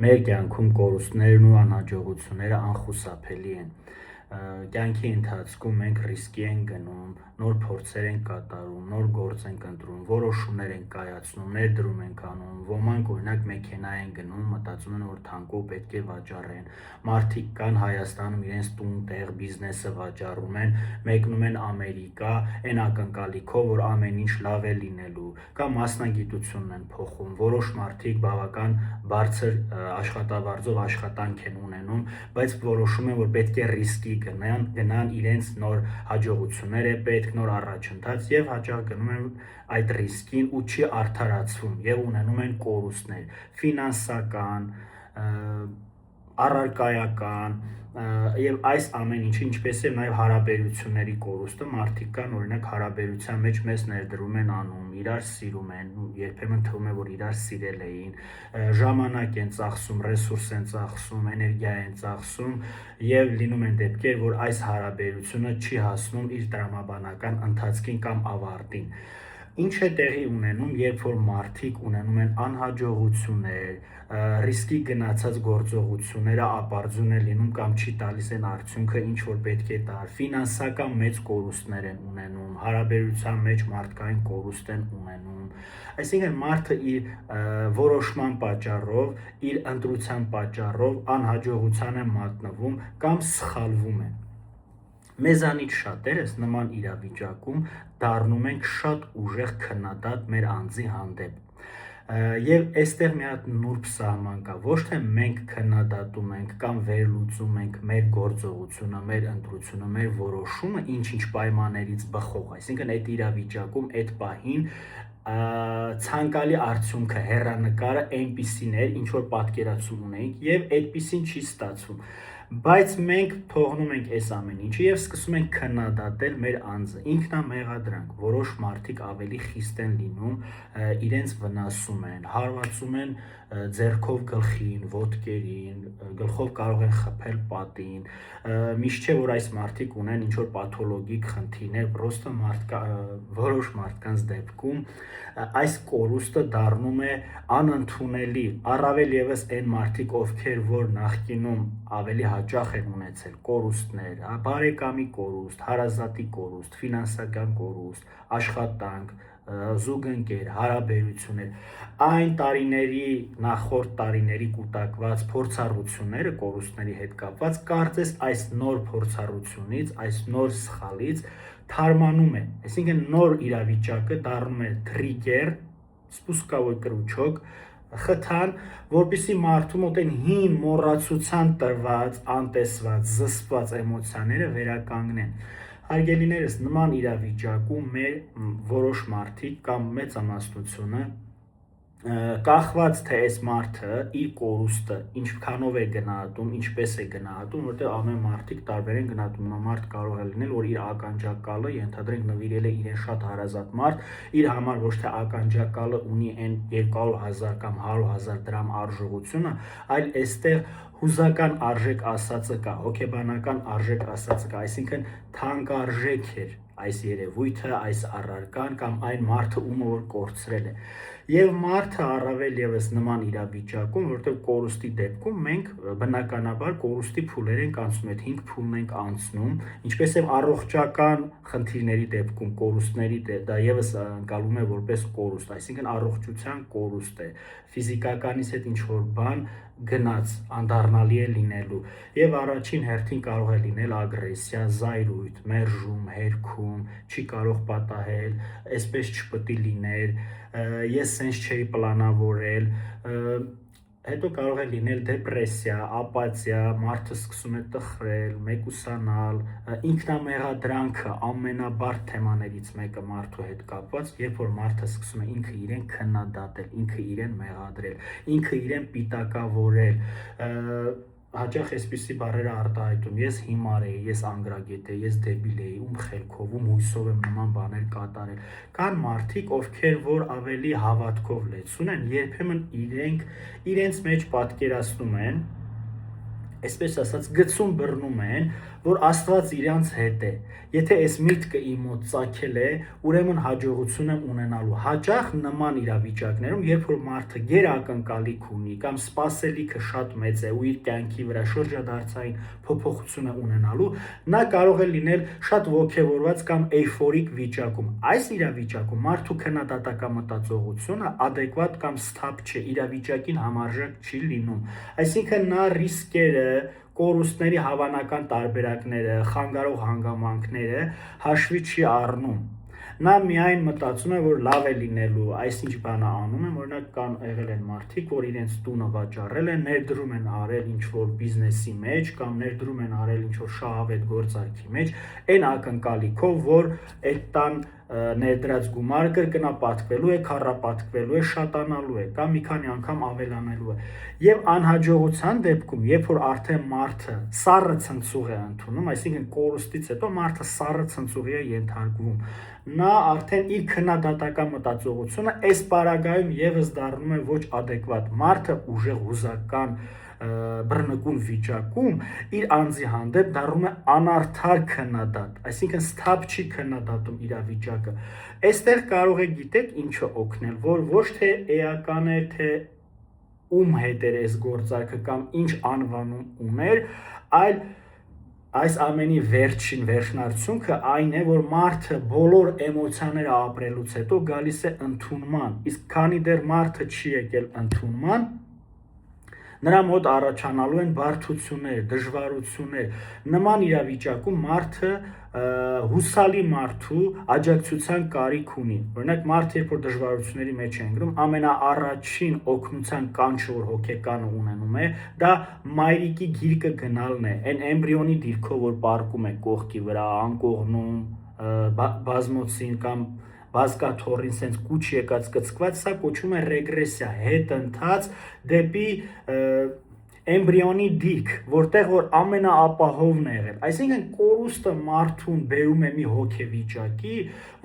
մեր կյանքում կորուստներն ու անհաջողությունները անխուսափելի են։ Կյանքի ընթացքում մենք ռիսկի ենք գնում, նոր փորձեր ենք կատարում, նոր գործ ենք ընտրում, որոշումներ ենք կայացնում, ներդրում ենք անում, ոմանք օրինակ մեքենա են գնում, մտածում են, որ թանկով պետք է վաճառեն, մարդիկ կան Հայաստանում իրենց տուն, տեղ, բիզնեսը վաճառում են, մեկնում են Ամերիկա, այն ակնկալիքով, որ ամեն ինչ լավ է լինելու, կամ մասնագիտությունն են փոխում, որոշ մարդիկ բավական բարձր աշխատավարձով աշխատանք են ունենում, բայց որոշում են, որ պետք է ռիսկի գնան իրենց նոր հաջողություններ է պետք, նոր առաջընթաց եւ հաճախ գնում են այդ ռիսկին ու չի արդարացվում եւ ունենում են կորուստներ ֆինանսական, առարկայական եւ այս ամեն ինչը, ինչպես եւ նաեւ հարաբերությունների կորուստը, մարդիկ կան օրինակ հարաբերության մեջ մեզ ներդրում են անում, իրար սիրում են, երբեմն թվում է, որ իրար սիրել էին, ժամանակ են ծախսում, ռեսուրս են ծախսում, էներգիա են ծախսում եւ լինում են դեպքեր, որ այս հարաբերությունը չի հասնում իր տրամաբանական ընթացքին կամ ավարտին։ Ինչ է տեղի ունենում, երբ որ մարդիկ ունենում են անհաջողություններ, ռիսկի գնացած գործողությունները ապարդյուն է լինում կամ չի տալիս են արդյունքը, ինչ որ պետք է տար, ֆինանսական մեծ կորուստներ են ունենում, հարաբերության մեջ մարդկային կորուստ են ունենում, այսինքն մարդը իր որոշման պատճառով, իր ընտրության պատճառով անհաջողության է մատնվում կամ սխալվում է։ Մեզանից շատերս նման իրավիճակում դառնում ենք շատ ուժեղ քննադատ մեր անձի հանդեպ։ Եվ այստեղ մի հատ նուրբ սահման կա, ոչ թե մենք քննադատում ենք կամ վերլուծում ենք մեր գործողությունը, մեր ընտրությունը, մեր որոշումը ինչ-ինչ պայմաններից բխող, այսինքն այդ իրավիճակում, այդ պահին ցանկալի արդյունքը, հեռանկարը այնպիսին էր, ինչ որ պատկերացում ունենք եւ այդպիսին չի ստացվում։ Բայց մենք թողնում ենք այս ամեն ինչը եւ սկսում ենք քննադատել մեր անձը, ինքնամեղադրանք, որոշ մարդիկ ավելի խիստ են լինում, իրենց վնասում են, հարվածում են ձեռքով գլխին, ոտքերին, գլխով կարող են խփել պատին, միշտ չէ, որ այս մարդիկ ունեն ինչ որ պաթոլոգիկ խնդիրներ, պրոստը որոշ մարդկանց դեպքում այս կորուստը դառնում է անընդունելի, առավել եւս այն մարդիկ, ովքեր որ նախկինում ավելի հաճախ են ունեցել կորուստներ, բարեկամի կորուստ, հարազատի կորուստ, ֆինանսական կորուստ, աշխատանք, զուգընկեր, հարաբերություններ, այն տարիների, նախորդ տարիների կուտակված փորձառությունները կորուստների հետ կապված, կարծես այս նոր փորձառությունից, այս նոր սխալից թարմանում է, այսինքն նոր իրավիճակը դառնում է trigger, spuskovой крючок, խթան, որպեսզի մարդու մոտ այն հին մոռացության տրված, անտեսված, զսպված էմոցիաները վերականգնեն։ Հարգելիներս, նման իրավիճակում մեր որոշ մարդիկ կամ մեծամասնությունը կախված թե այս մարդը իր կորուստը ինչքանով է գնահատում, ինչպես է գնահատում, որտեղ ամեն մարդիկ տարբեր են գնահատում, մարդ կարող է լինել, որ իր ականջակալը ենթադրենք նվիրել է իրեն շատ հարազատ մարդ, իր համար ոչ թե ականջակալը ունի այն 200,000 կամ 100,000 դրամ արժողությունը, այլ այստեղ հուզական արժեք ասածը կա, հոգեբանական արժեք ասածը կա, այսինքն թանկարժեք էր այս երևույթը, այս առարկան կամ այն մարդը, ումը որ կորցրել է։ Եվ մարդը առավել եւս նման իրավիճակում, որտեղ կորուստի դեպքում մենք բնականաբար կորուստի փուլեր ենք անցնում, այդ 5 փուլն ենք անցնում, ինչպես եւ առողջական խնդիրների դեպքում կորուստների դա եւս ընկալվում է որպես կորուստ, այսինքն առողջության կորուստ է, ֆիզիկականից հետ ինչ որ բան գնաց, անդառնալի է լինելու եւ առաջին հերթին կարող է լինել ագրեսիա, զայրույթ, մերժում, հերքում, չի կարող պատահել, այսպես չպետք է լիներ, ես սենց չէի պլանավորել, հետո կարող է լինել դեպրեսիա, ապաթիա, մարդը սկսում է տխրել, մեկուսանալ, ինքնամեղադրանքը ամենաբարդ թեմաներից մեկը մարդու հետ կապված, երբ որ մարդը սկսում է ինքը իրեն քննադատել, ինքը իրեն մեղադրել, ինքը իրեն պիտակավորել, հաճախ այսպիսի բառեր արտահայտում, ես հիմար էի, ես անգրագետ էի, ես դեբիլ էի, ում խելքով, ում հույսով եմ նման բաներ կատարել։ Կան մարդիկ, ովքեր որ ավելի հավատքով լեցուն են, երբեմն իրենց մեջ պատկերացնում են այսպես ասած գցում բռնում են, որ Աստված իրանց հետ է։ Եթե այս միտքը իմ մոտ ծագել է, ուրեմն հաջողություն եմ ունենալու։ Հաճախ նման իրավիճակներում, երբ որ մարդը գերակնկալիք ունի կամ սպասելիքը շատ մեծ է ու իր կյանքի վրա շրջադարձային փոփոխություն է ունենալու, նա կարող է լինել շատ ոգևորված կամ էյֆորիկ վիճակում։ Այս իրավիճակում մարդու քննադատական մտածողությունը adekvat կամ սթափ չէ, իրավիճակին համարժեք չի լինում։ Այսինքն նա ռիսկերը, կորուստների հավանական տարբերակները, խանգարող հանգամանքները հաշվի չի առնում։ Նա միայն մտածում է, որ լավ է լինելու, այսինչ բանը անում են, օրինակ կան եղել են մարդիկ, որ իրենց տունը վաճառել են, ներդրում են արել ինչ-որ բիզնեսի մեջ կամ ներդրում են արել ինչ-որ շահավետ գործարքի մեջ, այն ակնկալիքով, որ այդ տան ներդրած գումարը կրկնապատկվելու է, քառապատկվելու է, շատանալու է կամ մի քանի անգամ ավելանալու է։ Եվ անհաջողության դեպքում, երբ որ արդեն մարդը սառը ցնցուղ է ընդունում, այսինքն կորուստից հետո մարդը սառը ցնցուղի է ենթարկվում, նա արդեն իր քննադատական մտածողությունը այս պարագայում եւս դառնում է ոչ adekvat։ Մարդը ուժեղ հուզական բռնկուն վիճակում իր անձի հանդեպ դառնում է անարդար քննադատ, այսինքն սթափ չի քննադատում իրավիճակը։ Այստեղ կարող է գիտեք ինչը օգնել, որ ոչ թե էական է, թե ում հետ էր այս գործարքը կամ ինչ անվանում ուներ, այլ այս ամենի վերջնարդյունքը այն է, որ մարդը բոլոր էմոցիաները ապրելուց հետո գալիս է ընդունման, իսկ քանի դեռ մարդը չի եկել ընդունման, նրա մոտ առաջանալու են բարդություններ, դժվարություններ։ Նման իրավիճակում մարդը հուսալի մարդու աջակցության կարիք ունի։ Օրինակ մարդը երբ որ դժվարությունների մեջ է ընկնում, ամենաառաջին օգնության կանչը որ հոգեկանը ունենում է, դա մայրիկի գիրկը գնալն է, այն էմբրիոնի դիրքով որ պարկում է կողքի վրա, անկողնում, բազմոցին կամ բազկաթոռին սենց կուչ եկած կծկված, սա կոչվում է ռեգրեսիա, հետընթաց դեպի էմբրիոնի դիրք, որտեղ որ ամենաապահովն է եղել։ Այսինքն կորուստը մարդուն բերում է մի հոգեվիճակի,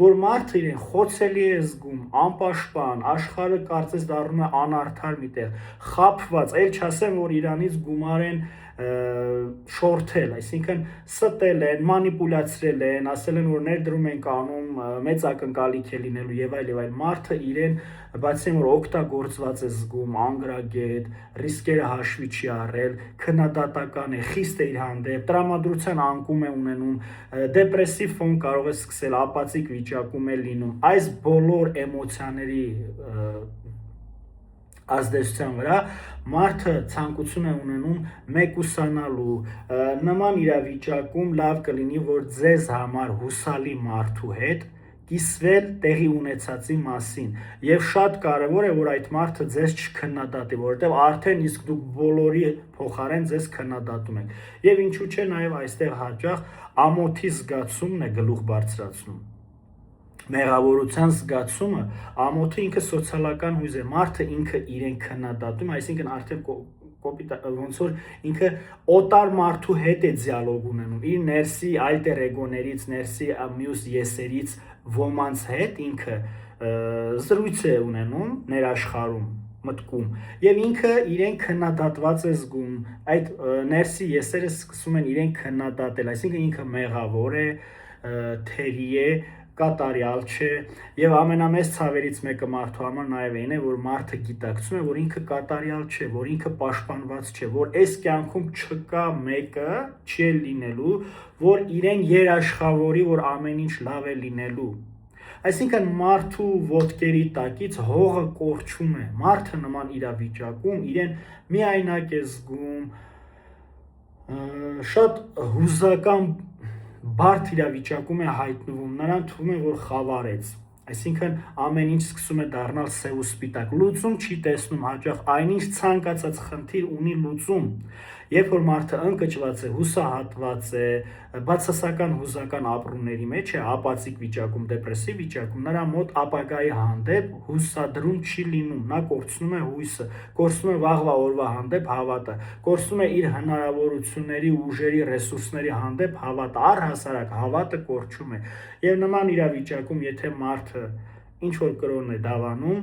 որ մարդը իրեն խոցելի է զգում, անպաշտպան, աշխարհը կարծես դառնում է անարդար միտեղ, խաբված, այլ չասեմ, որ իրանից գումար են շորթել, այսինքն ստել են, մանիպուլյացրել են, ասել են, որ ներդրում են կանում, մեծ ակնկալիք է լինելու եւ այլ, մարդը իրեն բացի որ օգտագործված է զգում, անգրագետ, ռիսկերը հաշվի չի առել, քննադատական է, խիստ է իր հանդեպ, տրամադրության անկում է ունենում, դեպրեսիվ ֆոն կարող է սկսել, ապացիկ վիճակում է լինում։ Այս բոլոր էմոցիաների ազդեցության վրա մարդը ցանկություն է ունենում մեկուսանալու, նման իրավիճակում լավ կլինի, որ ձեզ համար հուսալի մարդու հետ կիսվել տեղի ունեցածի մասին եւ շատ կարեւոր է որ այդ մարդը ձեզ չքննադատի, որովհետեւ արդեն իսկ դուք բոլորի փոխարեն ձեզ քննադատում եք։ Եվ ինչու՞ չէ նաեւ այստեղ հաճախ ամոթի զգացումն է գլուխ բարձրացնում։ Մեղավորության զգացումը, ամոթը ինքը սոցիալական հույզ է, մարդը ինքը իրեն քննադատում, այսինքն արդեն ոնց որ ինքը օտար մարդու հետ է դիալոգ ունենում, իր ներսի alter ego-ներից, ներսի մյուս եսերից ոմանց հետ ինքը զրույց է ունենում ներաշխարհում մտքում եւ ինքը իրեն քննադատված է զգում, այդ ներսի եսերը սկսում են իրեն քննադատել, այսինքն ինքը մեղավոր է, թերի է, կատարյալ չէ եւ ամենամեծ ցավերից մեկը մարդու համար նաեւ այն է, որ մարդը գիտակցում է, որ ինքը կատարյալ չէ, որ ինքը պաշտպանված չէ, որ այս կյանքում չկա մեկը չի լինելու, որ իրեն երաշխավորի, որ ամեն ինչ լավ է լինելու։ Այսինքն մարդու ոտքերի տակից հողը կորչում է։ Մարդը նման իրավիճակում իրեն միայնակ է զգում, շատ հուզական բարդ իրավիճակում է հայտնվում, նրան թվում է, որ խավարեց, այսինքն ամեն ինչ սկսում է դառնալ սև ու սպիտակ, լուծում չի տեսնում, հաճախ այնինչ ցանկացած խնդիր ունի լուծում, երբ որ մարդը ընկճված է, հուսահատված է, բացասական հուզական ապրումների մեջ է, ապացիկ վիճակում, դեպրեսիվ վիճակում, նրա մոտ ապագայի հանդեպ հուսադրում չի լինում, նա կորցնում է հույսը, կորցնում է վաղվա օրվա հանդեպ հավատը, կորցնում է իր հնարավորությունների, ուժերի, ռեսուրսների հանդեպ հավատը, առհասարակ հավատը կորչում է։ Եվ նման իրավիճակում, եթե մարդը ինչ որ կրոն է դավանում,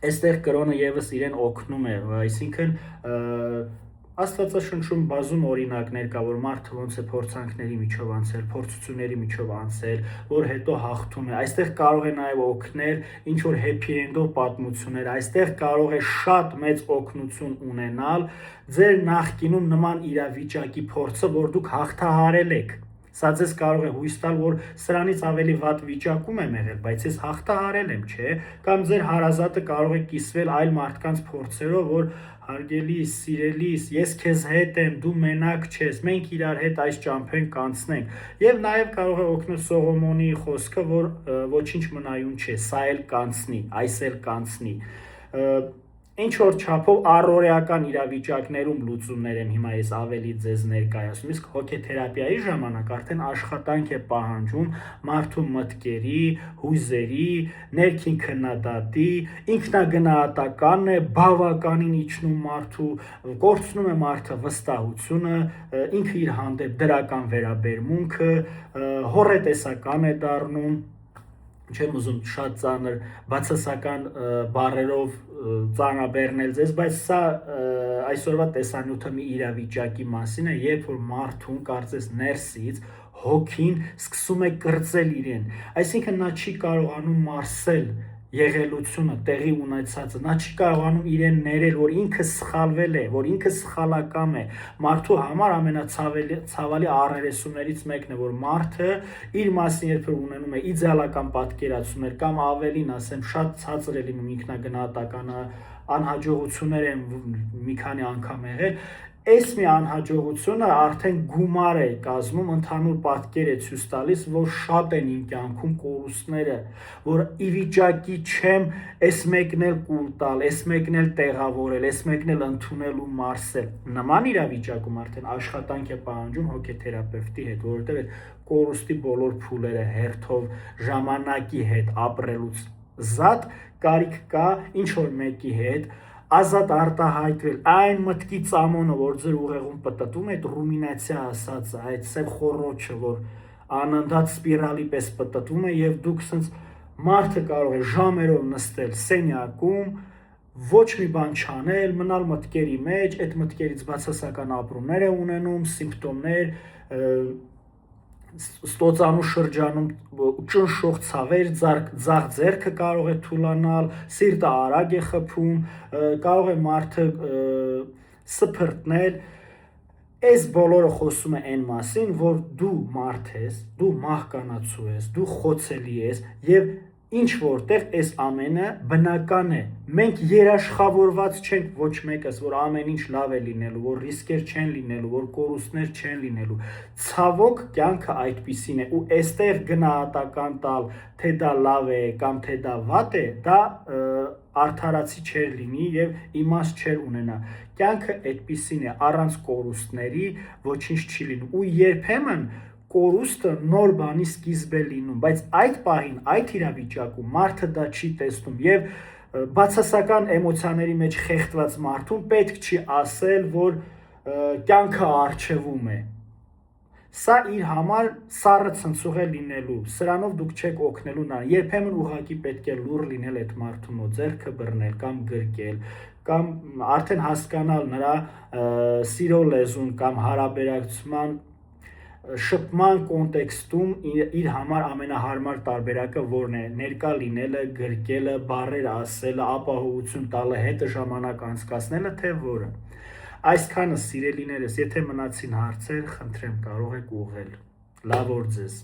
այստեղ կրոնը եւս իրեն օգնում է, այսինքն Աստվածաշնչում բազում օրինակներ կա, որ մարդը ոնց է փորձանքների միջով անցել, փորձությունների միջով անցել, որ հետո հաղթում է։ Այստեղ կարող է նաև օգնել ինչ որ happy end-ով պատմություններ, այստեղ կարող է շատ մեծ օգնություն ունենալ ձեր նախկինում նման իրավիճակի փորձը, որ դուք հաղթահարել եք։ Սա ձեզ կարող է հույս տալ, որ սրանից ավելի վատ վիճակում եմ եղել, բայց ես հաղթահարել եմ, չէ՞։ Կամ ձեր հարազատը կարող է կիսվել այլ մարդկանց փորձերով, որ հարգելիս, սիրելիս, ես քեզ հետ եմ, դու մենակ չես, մենք իրար հետ այս ճամփեն կանցնենք։ Եվ նաև կարող է օգնել Սողոմոնի խոսքը, որ ոչինչ մնայուն չէ, սա էլ կանցնի, այս էլ կանցնի։ Ինչ որ չափով առօրեական իրավիճակներում լուծումներ են հիմա ես ավելի ձեզ ներկայացնում, իսկ հոգեթերապիայի ժամանակ արդեն աշխատանք է պահանջում մարդու մտքերի, հույզերի, ներքին քննադատի, ինքնագնահատականն է բավականին իջնում մարդու, կորցնում է մարդը վստահությունը, ինքը իր հանդեպ դրական վերաբերմունքը, հոռետեսական է դառնում, չեմ ուզում շատ ծանր բացասական բառերով ծանրաբեռնել ձեզ, բայց սա այսօրվա տեսանյութը մի իրավիճակի մասին է, երբ որ մարդուն կարծես ներսից հոգին սկսում է կրծել իրեն, այսինքն նա չի կարողանում մարսել եղելությունը, տեղի ունեցածը, նա չի կարողանում իրեն ներել, որ ինքը սխալվել է, որ ինքը սխալակամ է։ Մարդու համար ամենացավալի առերեսումներից մեկն է, որ մարդը իր մասին երբ ունենում է իդեալական պատկերացումներ կամ ավելին ասեմ, շատ ցածր է լինում ինքնագնահատականը, անհաջողություններ են մի քանի անգամ եղել, այս մի անհաջողությունը արդեն գումար է կազմում, ընդհանուր պատկեր է ցույց տալիս, որ շատ են իմ կյանքում կորուստները, որ ի վիճակի չեմ այս մեկն էլ կուլ տալ, այս մեկն էլ տեղավորել, այս մեկն էլ ընդունել ու մարսել։ Նման իրավիճակում արդեն աշխատանք է պահանջում հոգեթերապևտի հետ, որովհետև այդ կորուստի բոլոր փուլերը հերթով ժամանակի հետ ապրելուց զատ կարիք կա ինչ որ մեկի հետ ազատ արտահայտվել այն մտքի ծամոնը, որ ձեր ուղեղում պտտվում է, այդ ռումինացիա ասածը, այդ սև խոռոչը, որ անընդհատ սպիրալի պես պտտվում է եւ դուք sense մարդը կարող է ժամերով նստել սենյակում, ոչ մի բան չանել, մնալ մտքերի մեջ, այդ մտքերից բացասական ապրումներ է ունենում, սիմպտոմներ, ստոծանու շրջանում ճնշող ցավեր, ձախ ձեռքը կարող է թուլանալ, սիրտը արագ է խփում, կարող է մարդը սփռտնել։ Այս բոլորը խոսում է այն մասին, որ դու մարդ ես, դու մահկանացու ես, դու խոցելի ես եւ ինչ որտեղ այս ամենը բնական է։ Մենք երաշխավորված չենք ոչ մեկս, որ ամեն ինչ լավ է լինելու, որ ռիսկեր չեն լինելու, որ կորուստներ չեն լինելու։ Ցավոք կյանքը այդպիսին է ու այստեղ գնահատական տալ, թե դա լավ է կամ թե դա վատ է, դա արդարացի չէր լինի եւ իմաստ չէր ունենա։ Կյանքը այդպիսին է, առանց կորուստների ոչինչ չի լինում ու երբեմն կորուստը նոր բանի սկիզբ է լինում, բայց այդ պահին, այդ իրավիճակում մարդը դա չի տեսնում եւ բացասական էմոցիաների մեջ խեղդված մարդուն պետք չի ասել, որ կյանքը արժևում է։ Սա իր համար սառը ցնցող է լինելու, սրանով դուք չեք օգնելու նրան։ Երբեմն ուղղակի պետք է լուր լինել այդ մարդու մոտ, ձեռքը բռնել կամ գրկել, կամ արդեն հասկանալ նրա սիրո լեզուն կամ հարաբերակցման շփման կոնտեքստում իր համար ամենահարմար տարբերակը որն է, ներկա լինելը, գրկելը, բառեր ասելը, ապահովություն տալը, հետը ժամանակ անցկացնելը, թե որը։ Այսքանը սիրելիներս, եթե մնացին հարցեր, խնդրեմ կարող եք ուղղել։ Լավ օր ձեզ։